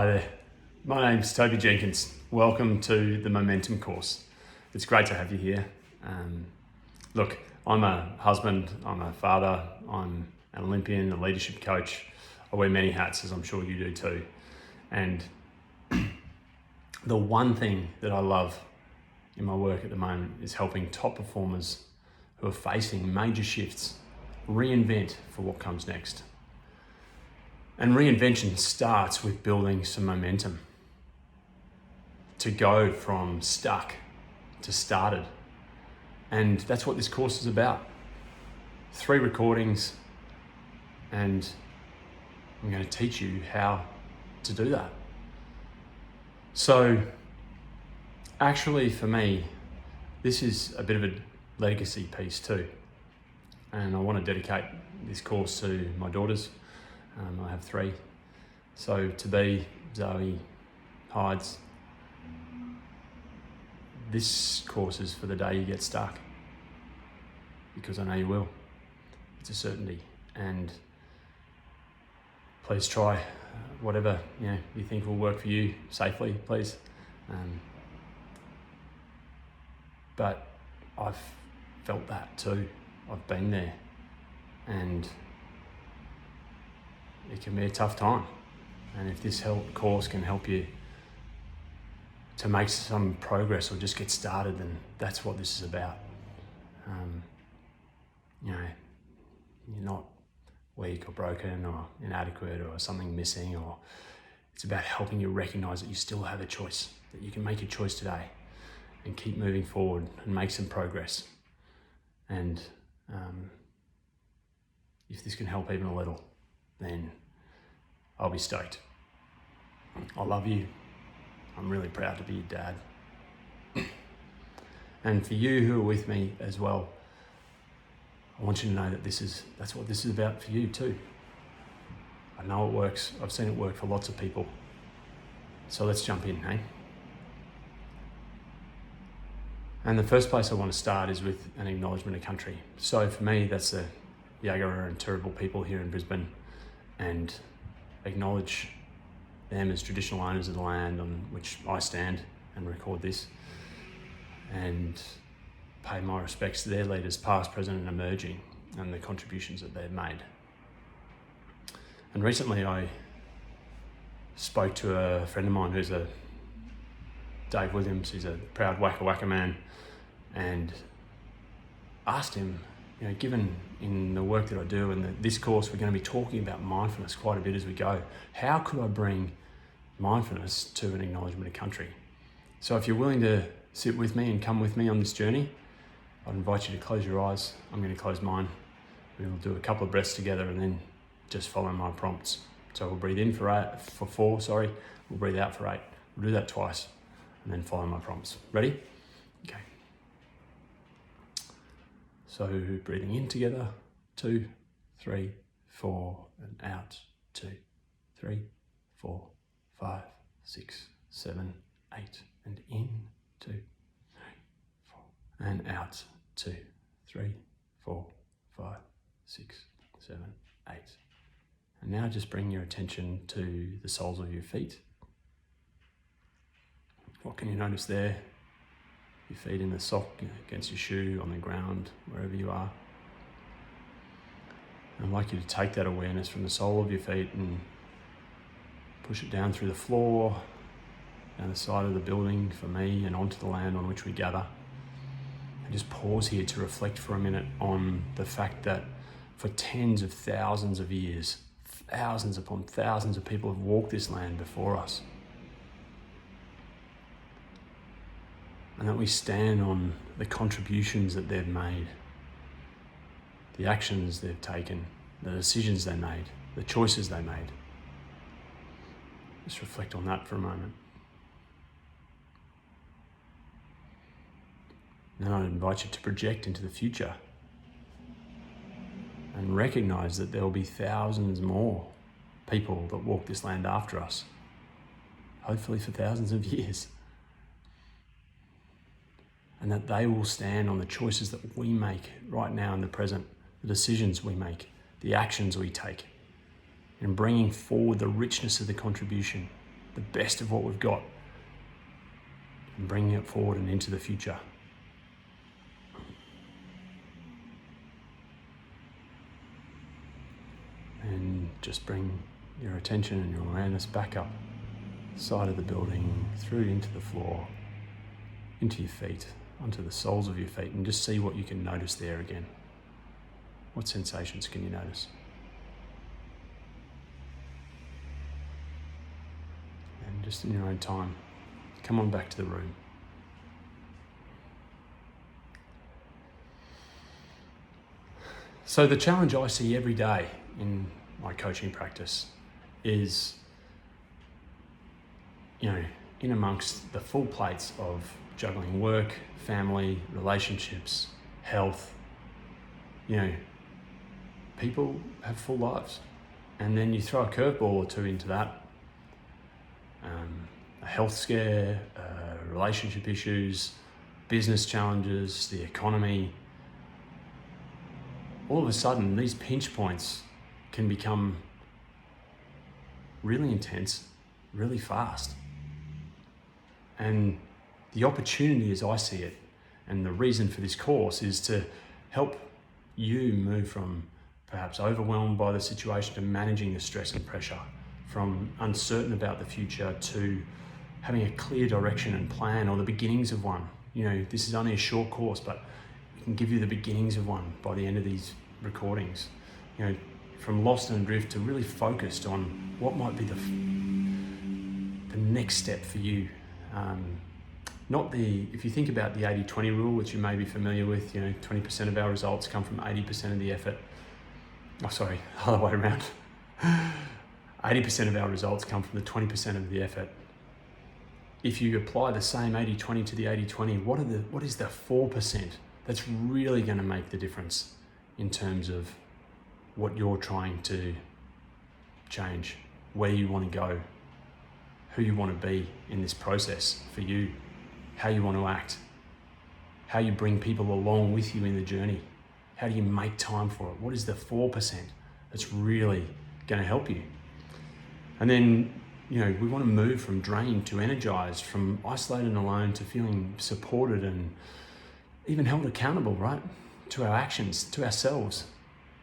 Hi there, my name's Toby Jenkins. Welcome to the Momentum course. It's great to have you here. Look, I'm a husband, I'm a father, I'm an Olympian, a leadership coach. I wear many hats, as I'm sure you do too. And the one thing that I love in my work at the moment is helping top performers who are facing major shifts reinvent for what comes next. And reinvention starts with building some momentum to go from stuck to started. And that's what this course is about. 3 recordings, and I'm going to teach you how to do that. So actually for me, this is a bit of a legacy piece too. And I want to dedicate this course to my daughters. I have 3. So to be Zoe, Hides, this course is for the day you get stuck, because I know you will. It's a certainty. And please try whatever you think will work for you safely, please. But I've felt that too. I've been there, and it can be a tough time. And if this course can help you to make some progress or just get started, then that's what this is about. You're not weak or broken or inadequate or something missing, or it's about helping you recognize that you still have a choice, that you can make a choice today and keep moving forward and make some progress. And if this can help even a little, then I'll be stoked. I love you. I'm really proud to be your dad. And for you who are with me as well, I want you to know that that's what this is about for you too. I know it works. I've seen it work for lots of people. So let's jump in, hey? And the first place I want to start is with an acknowledgement of country. So for me, that's the Yagara and Turrbal people here in Brisbane, and acknowledge them as traditional owners of the land on which I stand and record this, and pay my respects to their leaders, past, present and emerging, and the contributions that they've made. And recently I spoke to a friend of mine who's Dave Williams. He's a proud Waka Waka man, and asked him, given in the work that I do and this course, we're going to be talking about mindfulness quite a bit as we go. How could I bring mindfulness to an acknowledgement of country? So if you're willing to sit with me and come with me on this journey, I'd invite you to close your eyes. I'm going to close mine. We'll do a couple of breaths together and then just follow my prompts. So we'll breathe in for 4, we'll breathe out for 8. We'll do that twice and then follow my prompts. Ready? Okay. So breathing in together, 2, 3, 4, and out, 2, 3, 4, 5, 6, 7, 8, and in, 2, 3, 4, and out, 2, 3, 4, 5, 6, 7, 8. And now just bring your attention to the soles of your feet. What can you notice there? Your feet in the sock, against your shoe, on the ground, wherever you are. And I'd like you to take that awareness from the sole of your feet and push it down through the floor, down the side of the building for me, and onto the land on which we gather. And just pause here to reflect for a minute on the fact that for tens of thousands of years, thousands upon thousands of people have walked this land before us. And that we stand on the contributions that they've made, the actions they've taken, the decisions they made, the choices they made. Just reflect on that for a moment. Then I'd invite you to project into the future and recognize that there will be thousands more people that walk this land after us, hopefully for thousands of years. And that they will stand on the choices that we make right now in the present, the decisions we make, the actions we take, and bringing forward the richness of the contribution the best of what we've got and bringing it forward and into the future. And just bring your attention and your awareness back up the side of the building, through into the floor, into your feet, onto the soles of your feet, and just see what you can notice there again. What sensations can you notice? And just in your own time, come on back to the room. So the challenge I see every day in my coaching practice is, in amongst the full plates of juggling work, family, relationships, health, people have full lives. And then you throw a curveball or two into that, a health scare, relationship issues, business challenges, the economy. All of a sudden, these pinch points can become really intense, really fast. And the opportunity, as I see it, and the reason for this course, is to help you move from perhaps overwhelmed by the situation to managing the stress and pressure, from uncertain about the future to having a clear direction and plan, or the beginnings of one. This is only a short course, but we can give you the beginnings of one by the end of these recordings. From lost and adrift to really focused on what might be the next step for you. If you think about the 80-20 rule, which you may be familiar with, 20% of our results come from 80% of the effort. Oh, sorry, other way around. 80% of our results come from the 20% of the effort. If you apply the same 80-20 to the 80-20, what is the 4% that's really going to make the difference in terms of what you're trying to change, where you want to go, who you want to be in this process for you, how you want to act, how you bring people along with you in the journey, how do you make time for it? What is the 4% that's really going to help you? And then, we want to move from drained to energized, from isolated and alone to feeling supported and even held accountable, right? To our actions, to ourselves.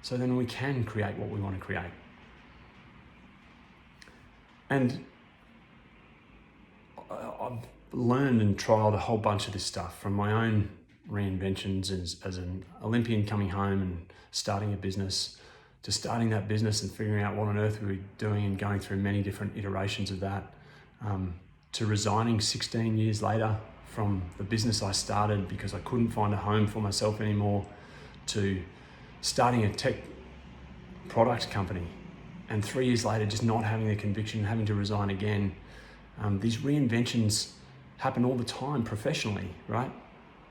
So then we can create what we want to create. And I've learned and trialed a whole bunch of this stuff, from my own reinventions as an Olympian coming home and starting a business, to starting that business and figuring out what on earth we were doing and going through many different iterations of that, to resigning 16 years later from the business I started because I couldn't find a home for myself anymore, to starting a tech product company, and 3 years later just not having the conviction, having to resign again. These reinventions happen all the time professionally, right?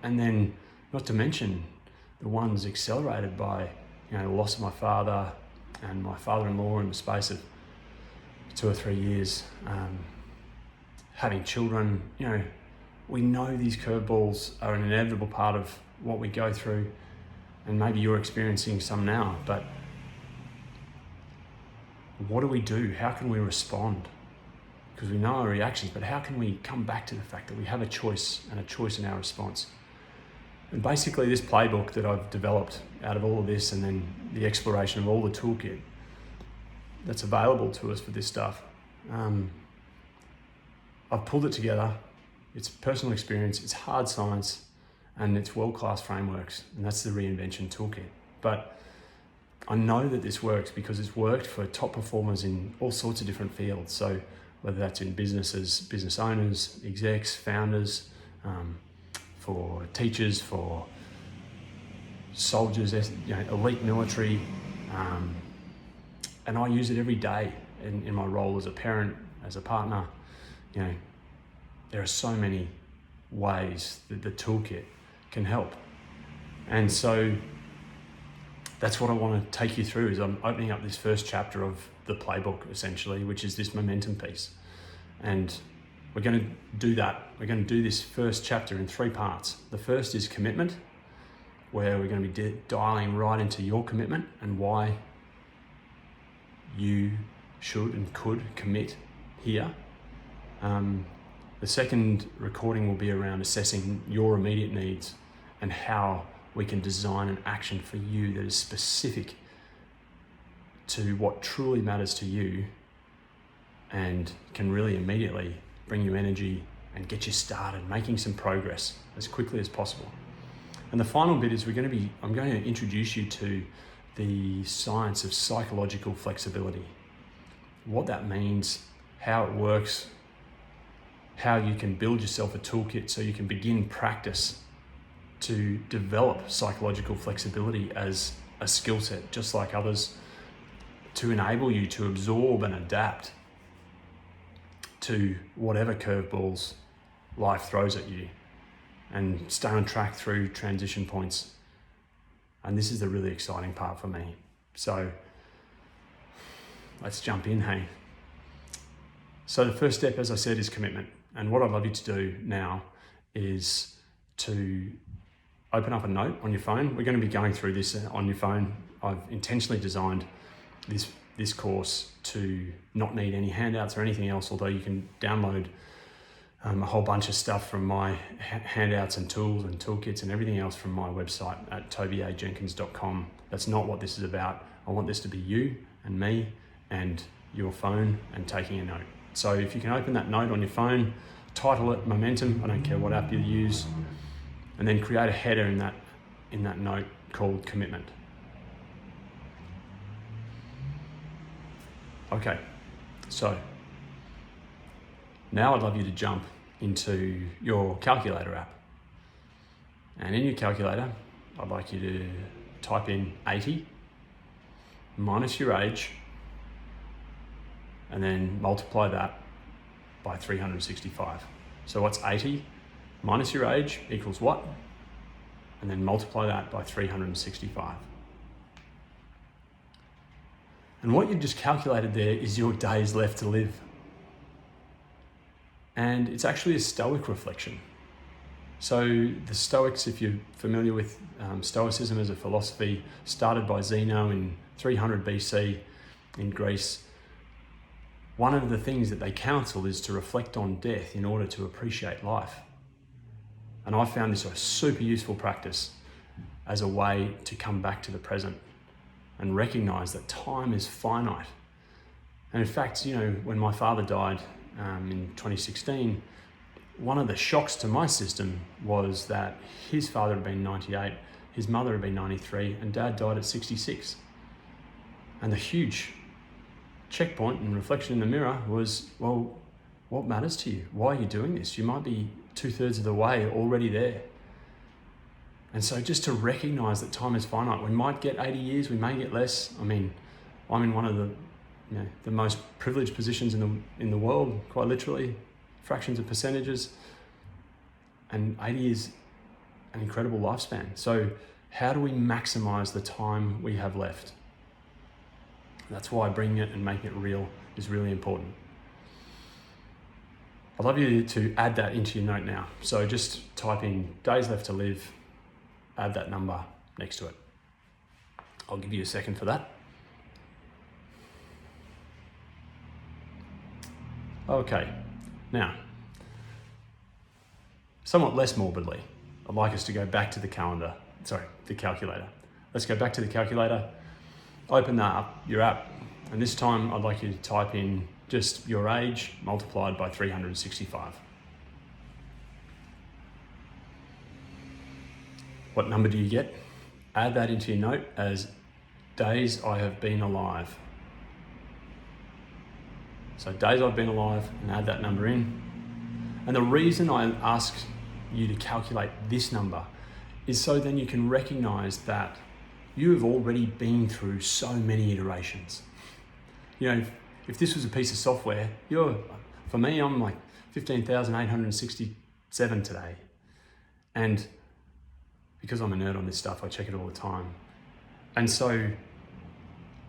And then, not to mention the ones accelerated by the loss of my father and my father-in-law in the space of 2 or 3 years, having children. We know these curveballs are an inevitable part of what we go through, and maybe you're experiencing some now, but what do we do? How can we respond? Because we know our reactions, but how can we come back to the fact that we have a choice, and a choice in our response? And basically this playbook that I've developed out of all of this, and then the exploration of all the toolkit that's available to us for this stuff, I've pulled it together. It's personal experience, it's hard science, and it's world-class frameworks, and that's the reinvention toolkit. But I know that this works because it's worked for top performers in all sorts of different fields. So whether that's in businesses, business owners, execs, founders, for teachers, for soldiers, elite military, and I use it every day in my role as a parent, as a partner. There are so many ways that the toolkit can help. And so that's what I want to take you through, is I'm opening up this first chapter of the playbook, essentially, which is this momentum piece. And we're going to do that. We're going to do this first chapter in 3 parts. The first is commitment, where we're going to be dialing right into your commitment and why you should and could commit here. The second recording will be around assessing your immediate needs and how we can design an action for you that is specific to what truly matters to you and can really immediately bring you energy and get you started making some progress as quickly as possible. And the final bit is I'm going to introduce you to the science of psychological flexibility, what that means, how it works, how you can build yourself a toolkit so you can begin practice to develop psychological flexibility as a skill set, just like others, to enable you to absorb and adapt to whatever curveballs life throws at you and stay on track through transition points. And this is the really exciting part for me. So let's jump in, hey? So the first step, as I said, is commitment. And what I'd love you to do now is to open up a note on your phone. We're going to be going through this on your phone. I've intentionally designed this course to not need any handouts or anything else, although you can download a whole bunch of stuff from my handouts and tools and toolkits and everything else from my website at tobyajenkins.com. That's not what this is about. I want this to be you and me and your phone and taking a note. So if you can open that note on your phone, title it Momentum, I don't care what app you use, and then create a header in that note called Commitment. Okay, so now I'd love you to jump into your calculator app. And in your calculator, I'd like you to type in 80 minus your age, and then multiply that by 365. So what's 80 minus your age equals what? And then multiply that by 365. And what you've just calculated there is your days left to live. And it's actually a Stoic reflection. So the Stoics, if you're familiar with Stoicism as a philosophy, started by Zeno in 300 BC in Greece. One of the things that they counsel is to reflect on death in order to appreciate life. And I found this a super useful practice as a way to come back to the present and recognize that time is finite. And in fact, when my father died in 2016, one of the shocks to my system was that his father had been 98, his mother had been 93, and Dad died at 66. And the huge checkpoint and reflection in the mirror was, well, what matters to you? Why are you doing this? You might be 2/3 of the way already there. And so just to recognize that time is finite. We might get 80 years, we may get less. I mean, I'm in one of the most privileged positions in the world, quite literally, fractions of percentages, and 80 is an incredible lifespan. So how do we maximize the time we have left? That's why bringing it and making it real is really important. I'd love you to add that into your note now. So just type in days left to live, add that number next to it. I'll give you a second for that. Okay, now, somewhat less morbidly, I'd like us to go back to the calculator. Let's go back to the calculator, open that up, your app, and this time I'd like you to type in just your age multiplied by 365. What number do you get? Add that into your note as days I have been alive. So days I've been alive, and add that number in. And the reason I ask you to calculate this number is so then you can recognize that you have already been through so many iterations. If this was a piece of software, for me, I'm like 15,867 today. And because I'm a nerd on this stuff, I check it all the time. And so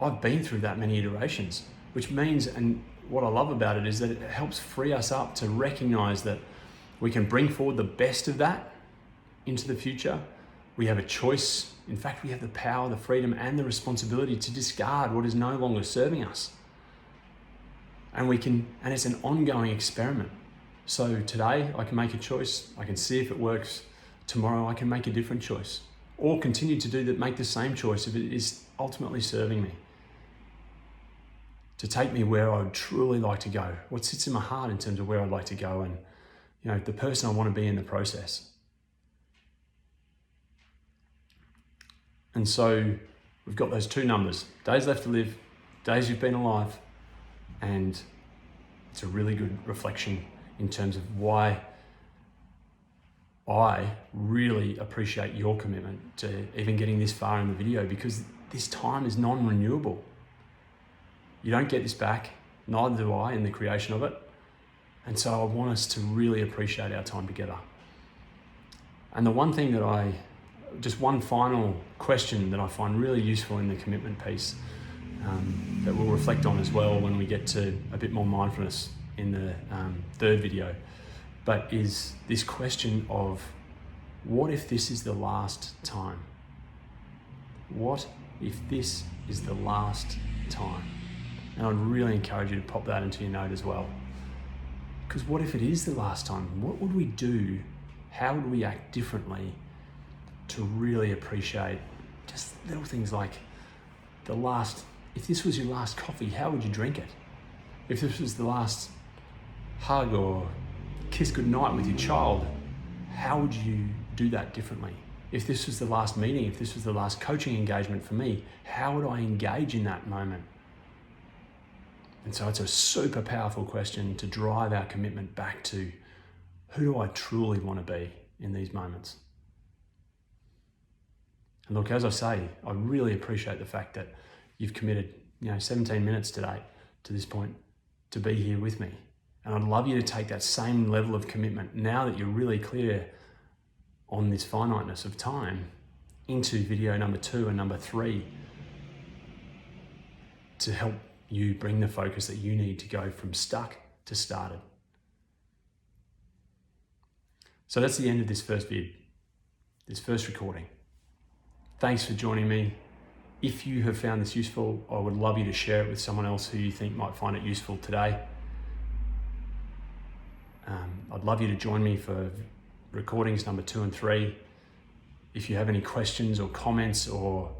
I've been through that many iterations, which means, and what I love about it is that it helps free us up to recognize that we can bring forward the best of that into the future. We have a choice. In fact, we have the power, the freedom, and the responsibility to discard what is no longer serving us. And it's an ongoing experiment. So today I can make a choice, I can see if it works. Tomorrow I can make a different choice, or continue to make the same choice if it is ultimately serving me, to take me where I would truly like to go, what sits in my heart in terms of where I'd like to go, and the person I want to be in the process. And so we've got those two numbers: days left to live, days you've been alive. And it's a really good reflection in terms of why I really appreciate your commitment to even getting this far in the video, because this time is non-renewable. You don't get this back, neither do I in the creation of it. And so I want us to really appreciate our time together. And the one thing just one final question that I find really useful in the commitment piece, that we'll reflect on as well when we get to a bit more mindfulness in the third video, but is this question of, what if this is the last time? What if this is the last time? And I'd really encourage you to pop that into your note as well. Because what if it is the last time? What would we do? How would we act differently to really appreciate just little things like if this was your last coffee, how would you drink it? If this was the last hug or kiss goodnight with your child, how would you do that differently? If this was the last meeting, if this was the last coaching engagement for me, how would I engage in that moment? And so it's a super powerful question to drive our commitment back to, who do I truly want to be in these moments? And look, as I say, I really appreciate the fact that you've committed 17 minutes today to this point to be here with me. And I'd love you to take that same level of commitment, now that you're really clear on this finiteness of time, into video number 2 and number 3, to help you bring the focus that you need to go from stuck to started. So that's the end of this first recording. Thanks for joining me. If you have found this useful, I would love you to share it with someone else who you think might find it useful today. I'd love you to join me for recordings number 2 and 3. If you have any questions or comments or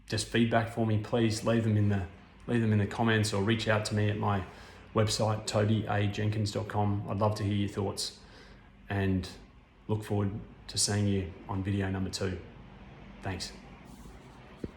just feedback for me, please leave them in the comments, or reach out to me at my website, tobyajenkins.com. I'd love to hear your thoughts, and look forward to seeing you on video number 2. Thanks.